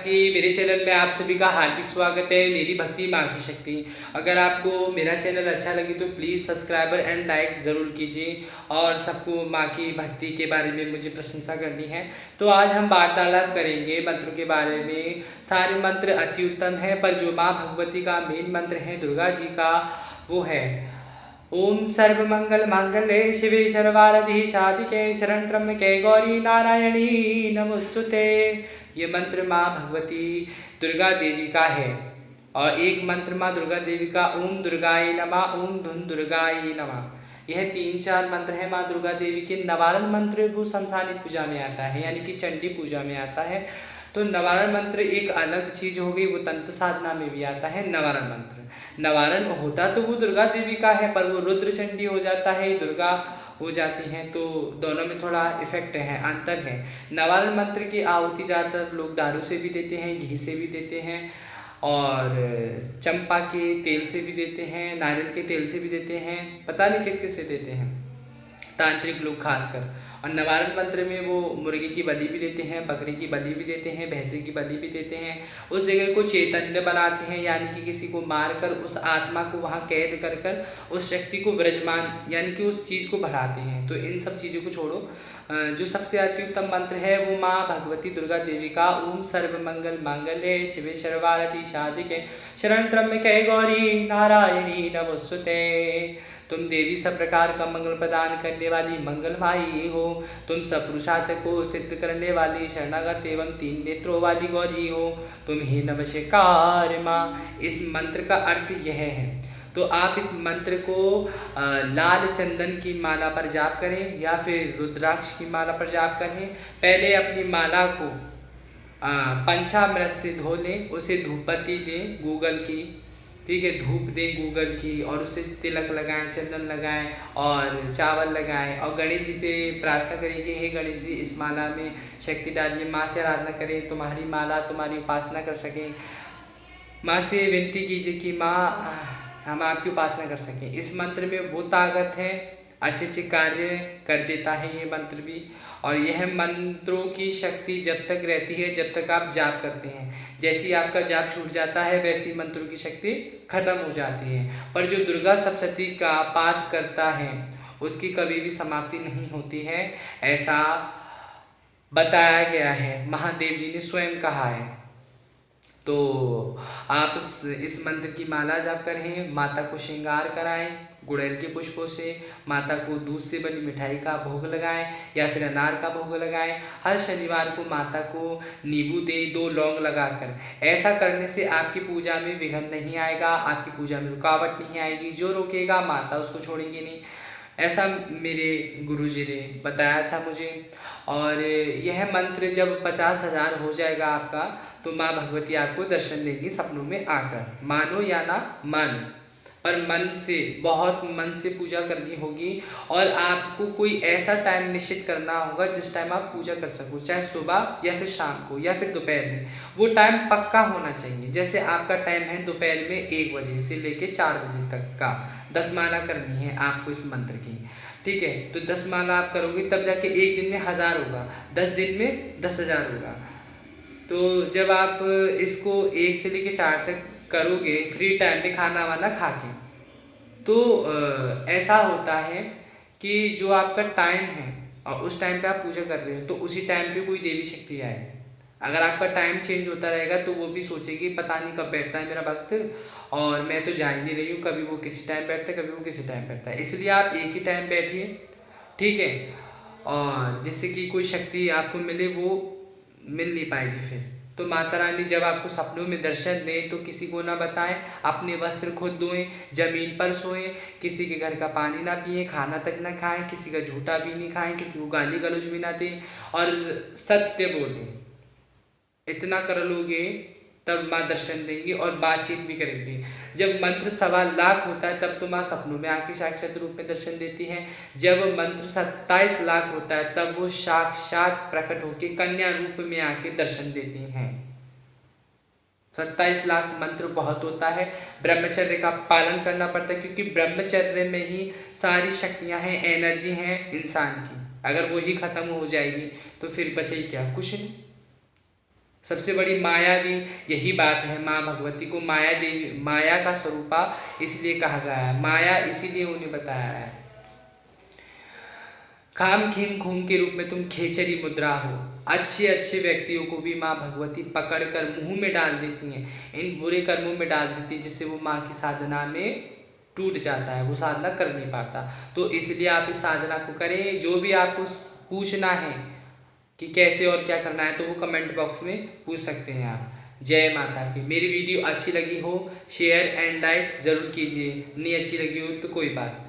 की मेरे चैनल में आप सभी का हार्दिक स्वागत है। मेरी भक्ति माँ की शक्ति। अगर आपको मेरा चैनल अच्छा लगे तो प्लीज़ सब्सक्राइबर एंड लाइक ज़रूर कीजिए और सबको माँ की भक्ति के बारे में मुझे प्रशंसा करनी है। तो आज हम वार्तालाप करेंगे मंत्रों के बारे में। सारे मंत्र अति उत्तम है, पर जो माँ भगवती का मेन मंत्र है दुर्गा जी का, वो है ओम सर्वमंगल मांगल्ये शिवे सर्वार्थ साधिके शरण त्र्यंबके गौरी नारायणी नमोस्तुते। ये मंत्र माँ भगवती दुर्गा देवी का है। और एक मंत्र माँ दुर्गा देवी का ओम दुर्गाय नमः, ओम धुन दुर्गाय नमः। यह 3-4 मंत्र है माँ दुर्गा देवी के। नवारण मंत्र वो शमशानी पूजा में आता है, यानी कि चंडी पूजा में आता है। तो नवारण मंत्र एक अलग चीज़ हो गई, वो तंत्र साधना में भी आता है नवारण मंत्र। नवारण होता तो वो दुर्गा देवी का है, पर वो रुद्र चंडी हो जाता है, दुर्गा हो जाती हैं, तो दोनों में थोड़ा इफेक्ट है, अंतर है। नवारण मंत्र की आहुति ज़्यादातर लोग दारू से भी देते हैं, घी से भी देते हैं, और चंपा के तेल से भी देते हैं, नारियल के तेल से भी देते हैं, पता नहीं किस किस से देते हैं, तांत्रिक लोग खासकर। और नवारण मंत्र में वो मुर्गे की बलि भी देते हैं, बकरी की बलि भी देते हैं, भैंसे की बलि भी देते हैं। उस जगह को चैतन्य बनाते हैं, यानी कि किसी को मारकर उस आत्मा को वहाँ कैद कर कर उस शक्ति को विराजमान, यानी कि उस चीज़ को बढ़ाते हैं। तो इन सब चीज़ों को छोड़ो, जो सबसे अति उत्तम मंत्र है वो माँ भगवती दुर्गा देवी का ओम सर्वमंगल मांगल्ये शिवे सर्वार्थ साधिके शरण त्र्यंबके गौरी नारायणी नमोस्तुते। तुम देवी सब प्रकार का मंगल प्रदान करने वाली मंगलमयी हो। तुम सब पुरुषार्थ को सिद्ध करने वाली शरणागत एवं 3 नेत्रों वाली गौरी हो। तुम ही नमस्कार माँ। इस मंत्र का अर्थ यह है। तो आप इस मंत्र को लाल चंदन की माला पर जाप करें या फिर रुद्राक्ष की माला पर जाप करें। पहले अपनी माला को पंचामृत से धो लें, उसे धूपबत्ती दें गूगल की, ठीक है, धूप दें गूगल की, और उसे तिलक लगाएं, चंदन लगाएं और चावल लगाएं, और गणेश जी से प्रार्थना करें कि हे गणेश जी इस माला में शक्ति डालिए। माँ से आराधना करें, तुम्हारी माला तुम्हारी उपासना कर सकें। माँ से विनती कीजिए कि माँ हम आपकी उपासना कर सकें। इस मंत्र में वो ताकत है, अच्छे अच्छे कार्य कर देता है ये मंत्र भी। और यह मंत्रों की शक्ति जब तक रहती है जब तक आप जाप करते हैं। जैसे ही आपका जाप छूट जाता है वैसी मंत्रों की शक्ति खत्म हो जाती है। पर जो दुर्गा सप्तशती का पाठ करता है उसकी कभी भी समाप्ति नहीं होती है, ऐसा बताया गया है, महादेव जी ने स्वयं कहा है। तो आप इस मंत्र की माला जाप करें, माता को श्रृंगार कराएं गुड़ैल के पुष्पों से, माता को दूध से बनी मिठाई का भोग लगाएं या फिर अनार का भोग लगाएं। हर शनिवार को माता को नींबू दें 2 लौंग लगाकर। ऐसा करने से आपकी पूजा में विघ्न नहीं आएगा, आपकी पूजा में रुकावट नहीं आएगी। जो रोकेगा माता उसको छोड़ेंगे नहीं, ऐसा मेरे गुरुजी ने बताया था मुझे। और यह मंत्र जब 50,000 हो जाएगा आपका, तो माँ भगवती आपको दर्शन देंगी सपनों में आकर। मानो या ना मानो, पर मन से, बहुत मन से पूजा करनी होगी। और आपको कोई ऐसा टाइम निश्चित करना होगा जिस टाइम आप पूजा कर सको, चाहे सुबह या फिर शाम को या फिर दोपहर में। वो टाइम पक्का होना चाहिए। जैसे आपका टाइम है दोपहर में 1 बजे से लेके 4 बजे तक का 10 माला करनी है आपको इस मंत्र की, ठीक है। तो 10 माला आप करोगे तब जाके एक दिन में 1000 होगा, 10 दिन में 10,000 होगा। तो जब आप इसको 1 से लेके 4 तक करोगे फ्री टाइम पे खाना वाना खा के, तो ऐसा होता है कि जो आपका टाइम है और उस टाइम पे आप पूजा कर रहे हो तो उसी टाइम पे कोई देवी शक्ति आए। अगर आपका टाइम चेंज होता रहेगा तो वो भी सोचेगी पता नहीं कब बैठता है मेरा भक्त, और मैं तो जा ही नहीं रही हूँ, कभी वो किसी टाइम बैठता है कभी वो किसी टाइम बैठता है। इसलिए आप एक ही टाइम बैठिए, ठीक है, और जिससे कि कोई शक्ति आपको मिले, वो मिल नहीं पाएगी फिर। तो माता रानी जब आपको सपनों में दर्शन दें तो किसी को ना बताएं, अपने वस्त्र खुद धोएं, जमीन पर सोएं, किसी के घर का पानी ना पिएं, खाना तक ना खाएं, किसी का झूठा भी नहीं खाएं, किसी को गाली गलौज भी ना दें, और सत्य बोलें। इतना कर लोगे तब माँ दर्शन देंगी और बातचीत भी करेंगी। जब मंत्र 1.25 लाख होता है तब तो माँ सपनों में आके साक्षात रूप में दर्शन देती हैं। जब मंत्र 27 लाख होता है तब वो साक्षात प्रकट होके कन्या रूप में आके दर्शन देती हैं। 27 लाख मंत्र बहुत होता है। ब्रह्मचर्य का पालन करना पड़ता है, क्योंकि ब्रह्मचर्य में ही सारी शक्तियाँ हैं, एनर्जी हैं इंसान की। अगर वो ही खत्म हो जाएगी तो फिर बचे क्या, कुछ नहीं। सबसे बड़ी माया भी यही बात है। माँ भगवती को माया देवी, माया का स्वरूपा इसलिए कहा गया है, माया इसीलिए उन्हें बताया है। खाम खीम खूम के रूप में तुम खेचरी मुद्रा हो। अच्छे अच्छे व्यक्तियों को भी माँ भगवती पकड़ कर मुँह में डाल देती हैं, इन बुरे कर्मों में डाल देती है, जिससे वो माँ की साधना में टूट जाता है, वो साधना कर नहीं पाता। तो इसलिए आप इस साधना को करें। जो भी आपको पूछना है कि कैसे और क्या करना है, तो वो कमेंट बॉक्स में पूछ सकते हैं आप। जय माता की। मेरी वीडियो अच्छी लगी हो शेयर एंड लाइक ज़रूर कीजिए, नहीं अच्छी लगी हो तो कोई बात नहीं।